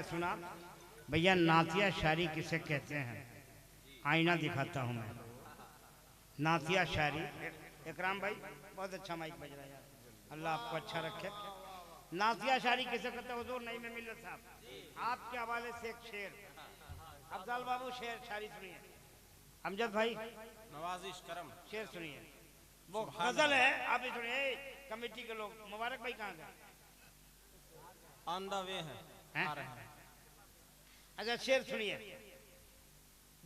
आपने सुना भैया नातिया शायरी किसे कहते हैं, आईना दिखाता हूँ मैं। नातिया शायरी, इकराम भाई बहुत अच्छा माइक बज रहा है यार, अल्लाह आपको अच्छा रखे। नातिया शायरी किसे कहते हैं हुजूर नहीं में मिल्लत साहब, आपके हवाले से एक शेर। अफजल बाबू शेर शायरी सुनिए। अमजद भाई नवाजिश करम शेर सुनिए, वो गजल है, आप भी सुनिए। कमेटी के लोग, मुबारक भाई कहाँ गए? ऑन द वे है, आ रहे हैं। अच्छा शेर सुनिए,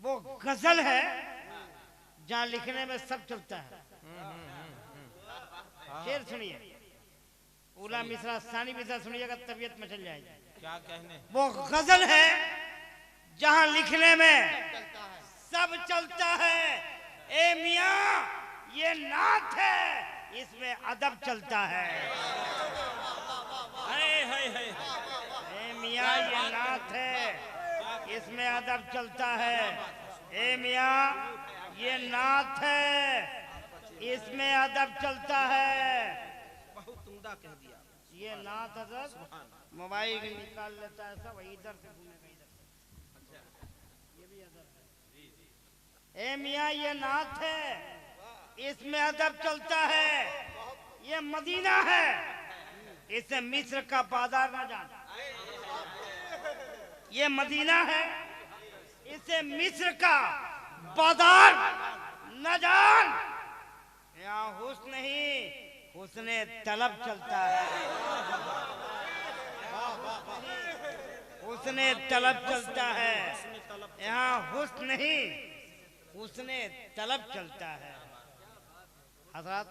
वो गजल है जहाँ लिखने में सब चलता है। शेर सुनिए, उला मिश्रा सानी मिश्रा सुनिएगा तबीयत मचल जाएगी। क्या कहने? वो गजल है जहाँ लिखने में सब चलता है। ए मियाँ ये नात है, इसमें अदब चलता है। ए मियाँ ये नात है, इसमें अदब चलता है। ए मियाँ ये नात है, इसमें अदब चलता है। बहुत उम्दा कह दिया। ये नात अदब मोबाइल निकाल लेता है सब, इधर से घूमेगा इधर से। ये भी अदब है। ए मियाँ ये नात है, इसमें अदब चलता है। ये मदीना है, इसे मिस्र का बाजार ना जान। ये मदीना है, इसे मिस्र का बाजार न जान। यहाँ हुस्न नहीं हुस्ने तलब चलता है। हुस्ने तलब चलता है, यहाँ हुस्न नहीं हुस्ने तलब चलता है। हजरत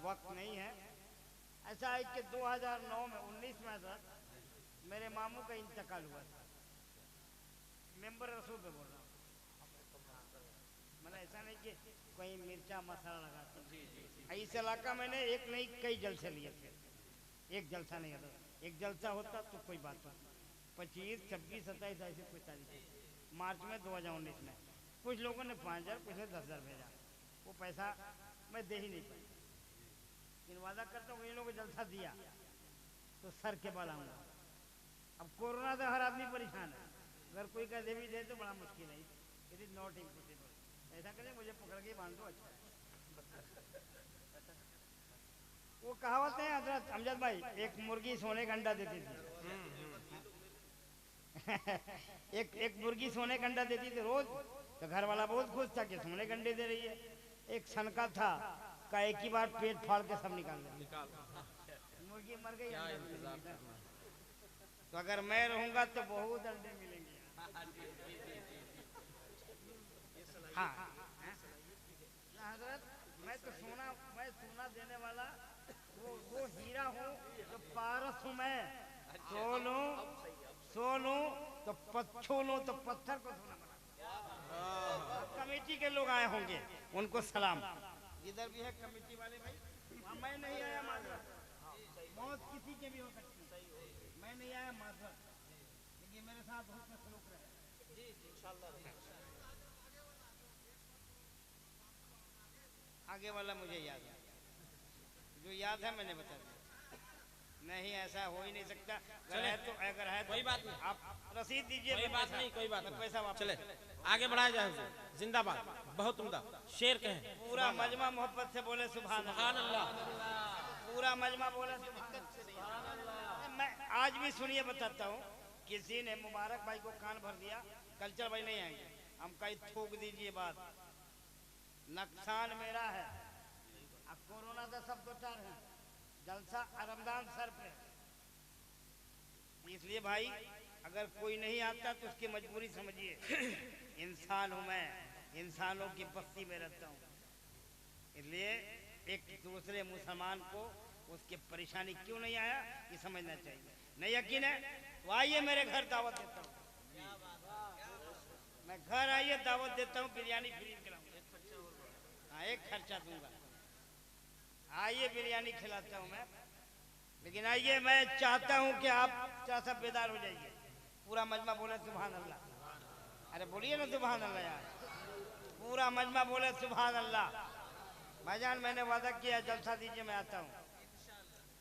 वक्त नहीं है। ऐसा है कि 2009 में 19 में हजरत मेरे मामू का इंतकाल हुआ था। मेंबर रसूल पे बोल रहा हूँ, मैंने ऐसा नहीं कि कोई मिर्चा मसाला लगाता। इस इलाका मैंने एक नहीं कई जलसे लिए थे, एक जलसा नहीं होता। एक जलसा होता तो कोई बात नहीं। 25, 26, 27 ऐसी कोई तारीख मार्च में 2019 में कुछ लोगों ने 5000, कुछ ने 10,000 भेजा। वो पैसा मैं दे ही नहीं पाई, लेकिन वादा करता हूँ इन लोगों को जलसा दिया तो सर के बल आऊँगा। अब कोरोना से हर आदमी परेशान है, अगर कोई का दे भी दे तो बड़ा मुश्किल है। It is not impossible. ऐसा करें मुझे पकड़ के बांध दो, अच्छा है। वो कहावत है हजरत अमजद भाई, एक मुर्गी सोने का अंडा देती थी। एक मुर्गी सोने का अंडा देती थी रोज, तो घर वाला बहुत खुश था कि सोने का अंडे दे रही है। एक सनका था का एक ही बार पेट फाड़ के सब निकाल दिया, मुर्गी मर गई। तो अगर मैं रहूंगा तो बहुत अंडे मिलेंगे। हाँ हजरत मैं सोना देने वाला वो हीरा हूँ तो पारस हूँ मैं। सोनू तो छोलूं तो पत्थर को सोना बना। कमेटी के लोग आए होंगे, उनको सलाम। इधर भी है कमेटी वाले भाई। मैं नहीं आया माजरत, मौत किसी के भी हो सकती है। मैं नहीं आया माजरत, लेकिन मेरे साथ हुस्न सलूक रहे। जी इंशाल्लाह। आगे वाला मुझे याद है, जो याद है मैंने बता दिया। नहीं ऐसा हो ही नहीं सकता। अगर है कोई बात नहीं, आप रसीद दीजिए। कोई बात नहीं, कोई बात नहीं, पैसा वापस। चले आगे बढ़ाया जाए। जिंदाबाद, बहुत उम्दा शेर कहें। पूरा मजमा मोहब्बत से बोले सुभान अल्लाह। पूरा मजमा बोले सुभान अल्लाह। मैं आज भी सुनिए बताता हूँ, किसी ने मुबारक भाई को कान भर दिया, कल्चर भाई नहीं आएंगे, हम कहीं थूक दीजिए बात। नुकसान मेरा है, अब कोरोना का सब दो चार है, जलसा रमजान सर पे। इसलिए भाई अगर कोई नहीं आता तो उसकी मजबूरी समझिए। इंसान हूं मैं, इंसानों की बस्ती में रहता हूँ। इसलिए एक दूसरे मुसलमान को उसकी परेशानी क्यों नहीं आया ये समझना चाहिए। नहीं यकीन है तो आइए मेरे घर, दावत देता हूँ। मैं घर आइए दावत देता हूँ, बिरयानी फ्री खिलाऊंगा। हाँ एक खर्चा दूंगा, आइए बिरयानी खिलाता हूँ मैं। लेकिन आइए मैं चाहता हूँ कि आप सब बेदार हो जाइए। पूरा मजमा बोले सुभान अल्लाह। अरे बोलिए ना सुभान अल्लाह यार। पूरा मजमा बोले सुभान अल्लाह। भाईजान मैंने वादा किया जलसा दीजिए, मैं आता हूँ।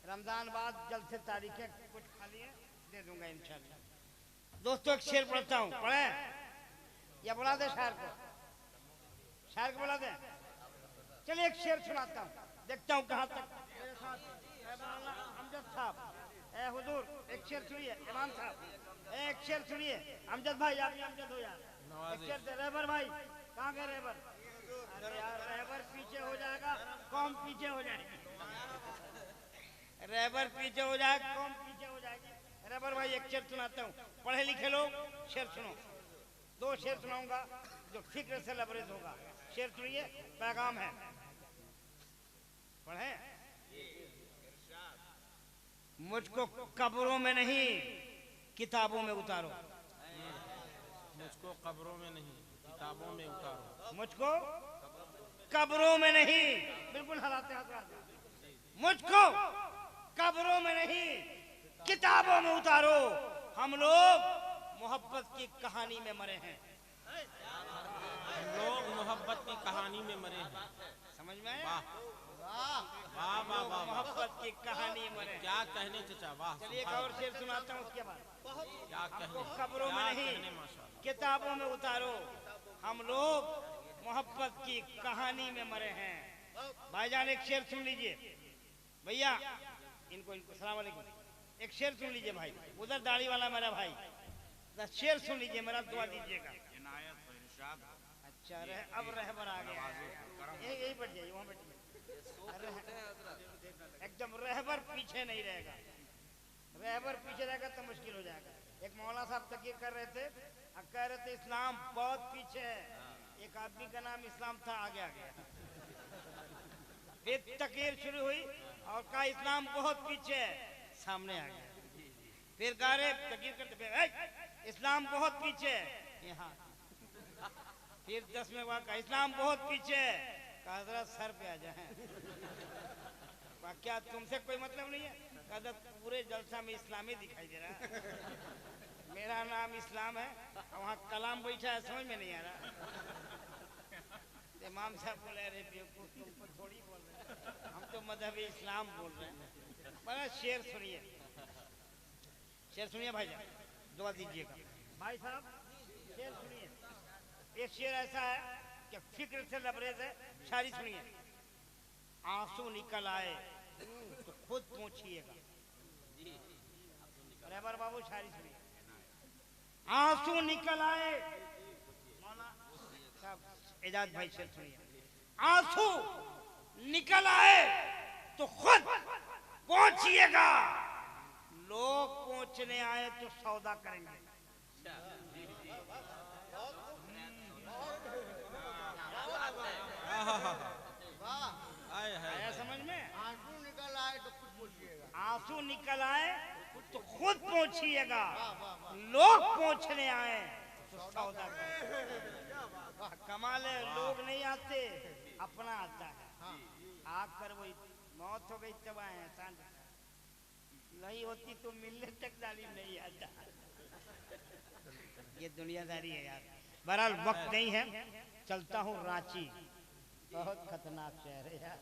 रमजान बाद जलसे तारीखें कुछ खाली है, दे दूंगा इंशाल्लाह। दोस्तों एक शेर पढ़ता हूँ, पढ़े या बुला दे शायर को? शायर को बुला दे। चलिए एक शेर सुनाता हूँ, देखता हूँ कहाँ तक मेरे साथ अमजद साहब, ए हुजूर एक शेर सुनिए। इमाम साहब एक शेर सुनिए। अमजद भाई आप भी अमजद हो यार, एक शेर दे। रहबर भाई कहाँ गए रहबर? अरे यार रहबर पीछे हो जाएगा, कौम पीछे हो जाएगी। रहबर पीछे हो जाएगा, कौम पीछे हो जाएगी। रहबर भाई एक शेर सुनाता हूँ, पढ़े लिखे लोग शेर सुनो। दो शेर सुनाऊंगा जो फिक्र से लबरेज होगा। शेर सुनिए, पैगाम है, पढ़े। मुझको कब्रों में नहीं किताबों में उतारो, मुझको कब्रों में नहीं किताबों में उतारो, मुझको कब्रों में नहीं, बिल्कुल हलाते हजरात, मुझको कब्रों में नहीं किताबों में उतारो। हम लोग मोहब्बत की कहानी में मरे हैं, लोग मोहब्बत की कहानी में मरे हैं। समझ में आया? वाह वाह वाह वाह, मोहब्बत की कहानी में मरे हैं। क्या कहने चचा, वाह। चलिए एक और शेर सुनाता हूँ उसके बाद। क्या कहने, कब्रों में क्या नहीं कहने, माशाअल्लाह। किताबों में उतारो, हम लोग मोहब्बत की कहानी में मरे हैं। भाईजान एक शेर सुन लीजिए भैया, इनको सलाम अलैकुम। एक शेर सुन लीजिए भाई, उधर दाढ़ी वाला मेरा भाई, शेर सुन लीजिए, मेरा दुआ दीजिएगा। अच्छा अब रहबर आ गया, यही बैठ जाइए, वहाँ बैठिए। एकदम रहबर पीछे नहीं रहेगा, रहबर पीछे रहेगा तो मुश्किल हो जाएगा। एक मौला साहब तकीर कर रहे थे, कह रहे थे इस्लाम बहुत पीछे है। एक आदमी का नाम इस्लाम था, आगे आ गया। फिर तकीर शुरू हुई और कहा इस्लाम बहुत पीछे है, सामने आ गया। फिर कह रहे तकीर करते फिर इस्लाम बहुत पीछे है, यहाँ। फिर 10 में कहा इस्लाम बहुत पीछे है, कहा जरा सर पे आ जाए। क्या तुमसे कोई मतलब नहीं है? कहा पूरे जलसा में इस्लाम ही दिखाई दे रहा है। मेरा नाम इस्लाम है, वहाँ कलाम बैठा है, समझ में नहीं आ रहा। इमाम साहब बोले अरे बेवकूफ, तुमको थोड़ी बोल रहे हैं, हम तो मजहबी इस्लाम बोल रहे हैं। बड़ा शेर सुनिए, शेर सुनिए भाईजान, दुआ दीजिएगा। भाई साहब शेर सुनिए, एक शेर ऐसा है कि फिक्र से लबरेज है। शायरी सुनिए। आंसू निकल आए तो खुद पहुंचिएगा। रहबर बाबू शायरी सुनिए। आंसू निकल आए, मौलाना साहब एजाज भाई शेर सुनिए। आंसू निकल आए तो खुद पहुंचिएगा, लोग पहुंचने आए तो सौदा करेंगे। आया समझ में? आंसू निकल आए तो खुद पहुंचिएगा, आंसू निकल आए तो खुद पहुंचिएगा, लोग पहुंचने आए तो सौदा करेंगे। कमाल है, लोग नहीं आते, अपना आता है। आकर वही मौत हो गई तब आए हैं, सांझ नहीं होती तो मिलने तक तालीम नहीं आता। ये दुनियादारी है यार। बहरहाल वक्त नहीं है, चलता हूँ रांची, बहुत खतरनाक शहर है यार।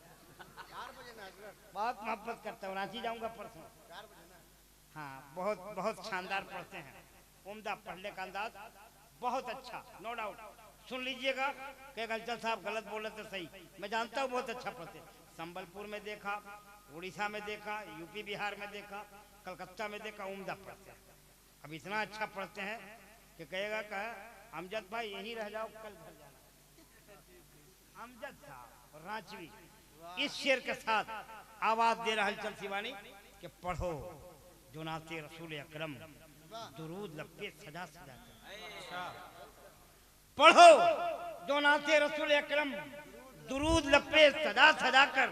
4 बजे ना हजरत, बहुत मोहब्बत करता हूँ, रांची जाऊंगा परसों। 4 बजे ना। हाँ बहुत बहुत शानदार पढ़ते हैं, उम्दा पढ़ने का अंदाज बहुत अच्छा, नो डाउट। सुन लीजिएगा कि गलचल साहब गलत बोले तो सही, मैं जानता हूँ बहुत अच्छा पढ़ते। संबलपुर में देखा, उड़ीसा में देखा, यूपी बिहार में देखा, कलकत्ता में देखा, उम्दा पढ़ते हैं। अब इतना अच्छा पढ़ते हैं कि कहेगा कहा अमजद भाई यहीं रह जाओ, कल घर जाना। अमजद साहब रांचवी इस शेर के साथ आवाज दे रहा हलचल शिवानी कि पढ़ो जो नाते रसूल अकरम, दुरूद लपे सजा सजा कर। पढ़ो जो नाते रसूल अकरम, दुरूद लपे सजा सजा कर,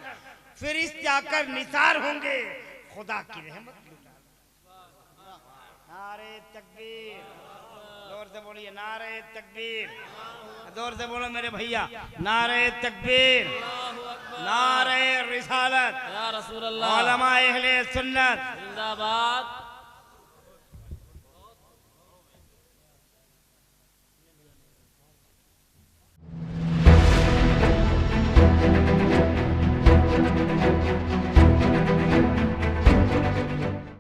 फिरिश्ते आकर निसार होंगे, खुदा की रहमत लुटा। नारे तकबीर, जोर से बोलिए नारे तकबीर, जोर से बोलो मेरे भैया, नारे तकबीर, नारे रिसालत, या रसूल अल्लाह, उलमा अहले सुन्नत जिंदाबाद।